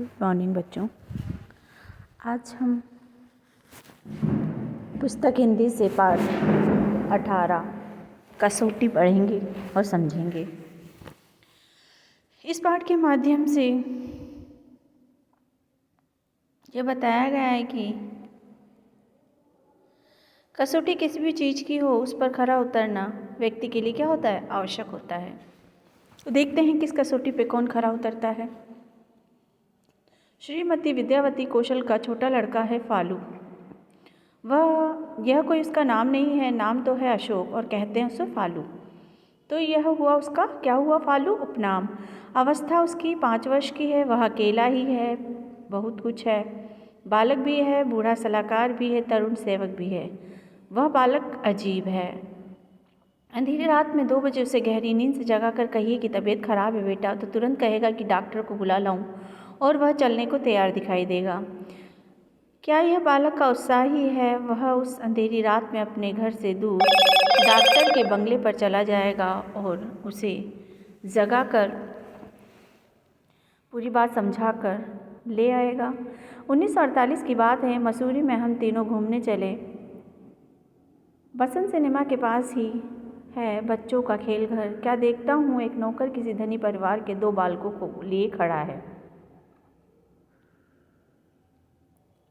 Good morning बच्चों। आज हम पुस्तक हिंदी से पाठ 18 कसौटी पढ़ेंगे और समझेंगे। इस पाठ के माध्यम से यह बताया गया है कि कसौटी किसी भी चीज़ की हो उस पर खरा उतरना व्यक्ति के लिए क्या होता है, आवश्यक होता है। तो देखते हैं किस कसौटी पे कौन खरा उतरता है। श्रीमती विद्यावती कौशल का छोटा लड़का है फालू। यह कोई उसका नाम नहीं है, नाम तो है अशोक और कहते हैं उसे फालू। तो यह हुआ उसका क्या हुआ, फालू उपनाम। अवस्था उसकी 5 वर्ष की है। वह अकेला ही है, बहुत कुछ है। बालक भी है, बूढ़ा सलाहकार भी है, तरुण सेवक भी है। वह बालक अजीब है। अंधेरी रात में 2 बजे उसे गहरी नींद से जगाकर कहिए कि तबीयत खराब है बेटा, तो तुरंत कहेगा कि डॉक्टर को बुला लाऊं और वह चलने को तैयार दिखाई देगा। क्या यह बालक का उत्साह ही है? वह उस अंधेरी रात में अपने घर से दूर डॉक्टर के बंगले पर चला जाएगा और उसे जगाकर पूरी बात समझाकर ले आएगा। 1948 की बात है। मसूरी में हम तीनों घूमने चले। बसंत सिनेमा के पास ही है बच्चों का खेल घर। क्या देखता हूँ, एक नौकर किसी धनी परिवार के 2 बालकों को लिए खड़ा है।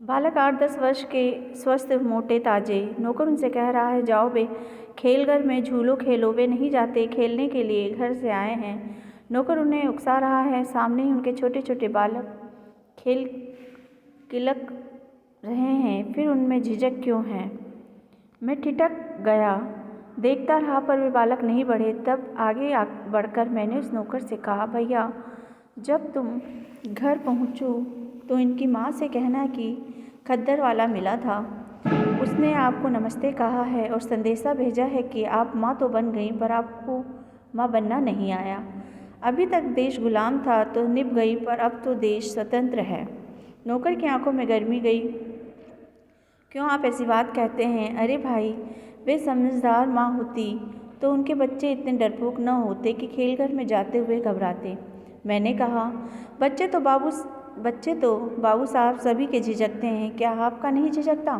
बालक 8-10 वर्ष के, स्वस्थ, मोटे ताजे। नौकर उनसे कह रहा है, जाओ बे, खेल घर में झूलो खेलो। वे नहीं जाते, खेलने के लिए घर से आए हैं। नौकर उन्हें उकसा रहा है। सामने ही उनके छोटे छोटे बालक खेल किलक रहे हैं, फिर उनमें झिझक क्यों है? मैं ठिठक गया, देखता रहा पर वे बालक नहीं बढ़े। तब आगे बढ़कर मैंने उस नौकर से कहा, भैया, जब तुम घर पहुँचो तो इनकी माँ से कहना कि खद्दर वाला मिला था, उसने आपको नमस्ते कहा है और संदेशा भेजा है कि आप माँ तो बन गई पर आपको माँ बनना नहीं आया। अभी तक देश गुलाम था तो निभ गई, पर अब तो देश स्वतंत्र है। नौकर की आंखों में गर्मी गई। क्यों आप ऐसी बात कहते हैं? अरे भाई, वे समझदार माँ होती तो उनके बच्चे इतने डरपोक न होते कि खेलघर में जाते हुए घबराते। मैंने कहा, बच्चे तो बाबू साहब सभी के झिझकते हैं, क्या आपका नहीं झिझकता?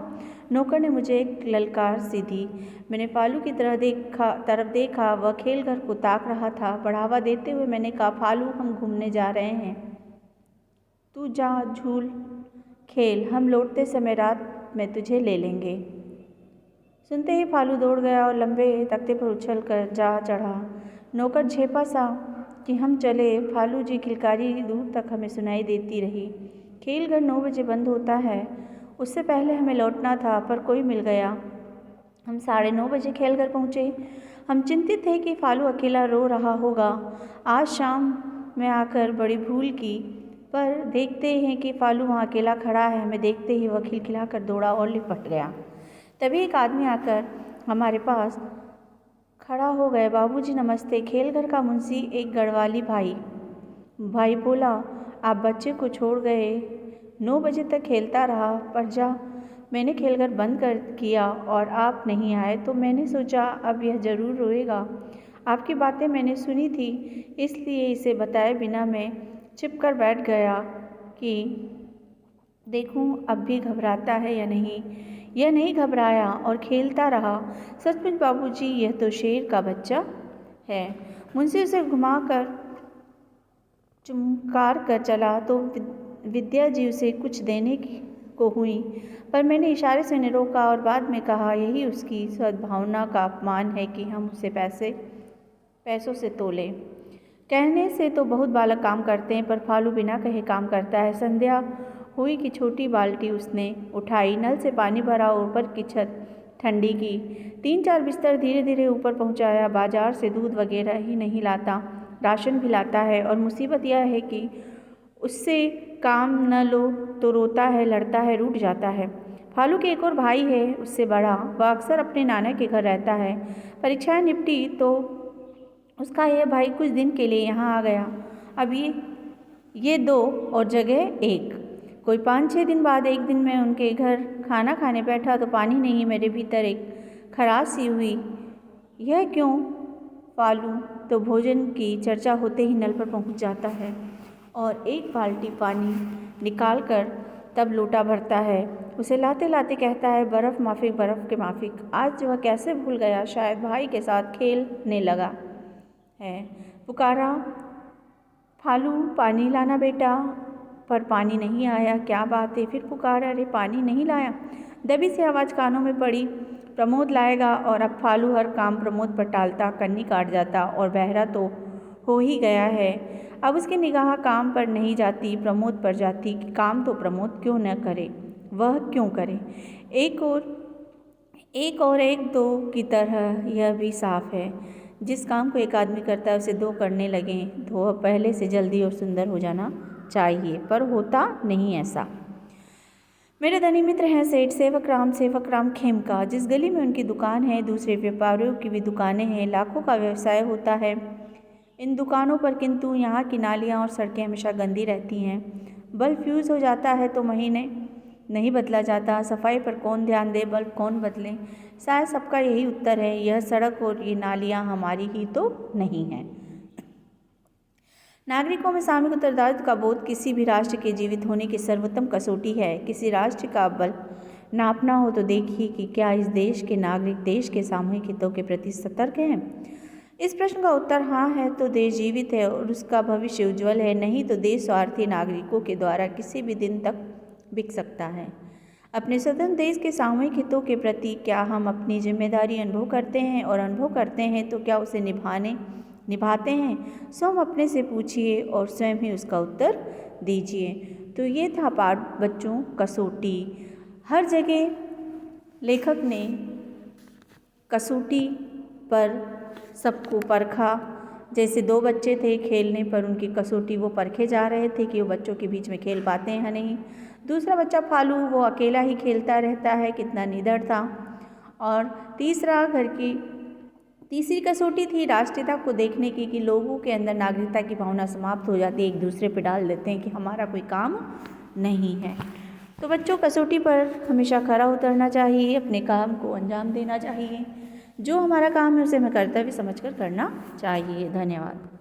नौकर ने मुझे एक ललकार सी दी। मैंने फालू की तरफ देखा। वह खेलघर को ताक रहा था। बढ़ावा देते हुए मैंने कहा, फालू, हम घूमने जा रहे हैं, तू जा झूल खेल, हम लौटते समय रात में तुझे ले लेंगे। सुनते ही फालू दौड़ गया और लंबे तख्ते पर उछल कर जा चढ़ा। नौकर झेपा सा कि हम चले। फालू जी किलकारी दूर तक हमें सुनाई देती रही। खेलघर 9 बजे बंद होता है, उससे पहले हमें लौटना था, पर कोई मिल गया। हम 9:30 बजे खेलघर पहुँचे। हम चिंतित थे कि फालू अकेला रो रहा होगा। आज शाम में आकर बड़ी भूल की, पर देखते हैं कि फालू वहाँ अकेला खड़ा है। हमें देखते ही वह खिलखिलाकर दौड़ा और लिपट गया। तभी एक आदमी आकर हमारे पास खड़ा हो गए। बाबूजी नमस्ते। खेलघर का मुंशी, एक गढ़वाली भाई बोला, आप बच्चे को छोड़ गए, 9 बजे तक खेलता रहा, पर जा, मैंने खेलघर बंद कर किया और आप नहीं आए तो मैंने सोचा अब यह ज़रूर रोएगा। आपकी बातें मैंने सुनी थी, इसलिए इसे बताए बिना मैं छिप कर बैठ गया कि देखूं अब भी घबराता है या नहीं। यह नहीं घबराया और खेलता रहा। सचमुच बाबूजी, यह तो शेर का बच्चा है। मुंशी उसे घुमाकर चुमकार कर चला तो विद्या जी उसे कुछ देने को हुई, पर मैंने इशारे से उन्हें रोका और बाद में कहा, यही उसकी सद्भावना का अपमान है कि हम उसे पैसों से तोलें। कहने से तो बहुत बालक काम करते हैं, पर फालू बिना कहे काम करता है। संध्या हुई कि छोटी बाल्टी उसने उठाई, नल से पानी भरा और ऊपर की छत ठंडी की। 3-4 बिस्तर धीरे धीरे ऊपर पहुंचाया। बाजार से दूध वगैरह ही नहीं लाता, राशन भी लाता है, और मुसीबत यह है कि उससे काम न लो तो रोता है, लड़ता है, रूठ जाता है। फालू के एक और भाई है, उससे बड़ा। वह अक्सर अपने नाना के घर रहता है। परीक्षाएं निपटी तो उसका यह भाई कुछ दिन के लिए यहाँ आ गया। अब ये 2 और जगह 1। कोई 5-6 दिन बाद एक दिन मैं उनके घर खाना खाने बैठा तो पानी नहीं, मेरे भीतर एक खराश सी हुई। यह क्यों? फालू तो भोजन की चर्चा होते ही नल पर पहुँच जाता है और एक बाल्टी पानी निकाल कर तब लोटा भरता है। उसे लाते लाते कहता है, बर्फ़ माफ़िक, बर्फ़ के माफ़िक। आज वह कैसे भूल गया, शायद भाई के साथ खेलने लगा है। पुकारा, फालू पानी लाना बेटा, पर पानी नहीं आया। क्या बात है? फिर पुकारा, अरे पानी नहीं लाया। दबी सी आवाज़ कानों में पड़ी, प्रमोद लाएगा। और अब फालू हर काम प्रमोद पर टालता, कन्नी काट जाता और बहरा तो हो ही गया है। अब उसकी निगाह काम पर नहीं जाती, प्रमोद पर जाती कि काम तो प्रमोद क्यों न करे, वह क्यों करे। एक और एक दो की तरह यह भी साफ है, जिस काम को एक आदमी करता है उसे दो करने लगें तो वह पहले से जल्दी और सुंदर हो जाना चाहिए, पर होता नहीं ऐसा। मेरे धनी मित्र हैं सेठ सेवक राम खेमका। जिस गली में उनकी दुकान है, दूसरे व्यापारियों की भी दुकानें हैं, लाखों का व्यवसाय होता है इन दुकानों पर। किंतु यहाँ की नालियाँ और सड़कें हमेशा गंदी रहती हैं। बल्ब फ्यूज़ हो जाता है तो महीने नहीं बदला जाता। सफाई पर कौन ध्यान दे, बल्ब कौन बदले। शायद सबका यही उत्तर है, यह सड़क और ये नालियाँ हमारी ही तो नहीं हैं। नागरिकों में सामूहिक उत्तरदायित्व का बोध किसी भी राष्ट्र के जीवित होने की सर्वोत्तम कसौटी है। किसी राष्ट्र का बल नापना हो तो देखिए कि क्या इस देश के नागरिक देश के सामूहिक हितों के प्रति सतर्क हैं। इस प्रश्न का उत्तर हाँ है तो देश जीवित है और उसका भविष्य उज्जवल है, नहीं तो देश स्वार्थी नागरिकों के द्वारा किसी भी दिन तक बिक सकता है। अपने स्वतंत्र देश के सामूहिक हितों के प्रति क्या हम अपनी जिम्मेदारी अनुभव करते हैं, और अनुभव करते हैं तो क्या उसे निभाते हैं? स्वयं अपने से पूछिए और स्वयं ही उसका उत्तर दीजिए। तो ये था पाठ बच्चों कसौटी। हर जगह लेखक ने कसौटी पर सबको परखा। जैसे दो बच्चे थे, खेलने पर उनकी कसौटी वो परखे जा रहे थे कि वो बच्चों के बीच में खेल पाते हैं नहीं। दूसरा बच्चा फालू, वो अकेला ही खेलता रहता है, कितना निडर था। और तीसरी कसौटी थी राष्ट्रीयता को देखने की, कि लोगों के अंदर नागरिकता की भावना समाप्त हो जाती है, एक दूसरे पे डाल देते हैं कि हमारा कोई काम नहीं है। तो बच्चों, कसौटी पर हमेशा खरा उतरना चाहिए, अपने काम को अंजाम देना चाहिए। जो हमारा काम है उसे हमें कर्तव्य समझकर करना चाहिए। धन्यवाद।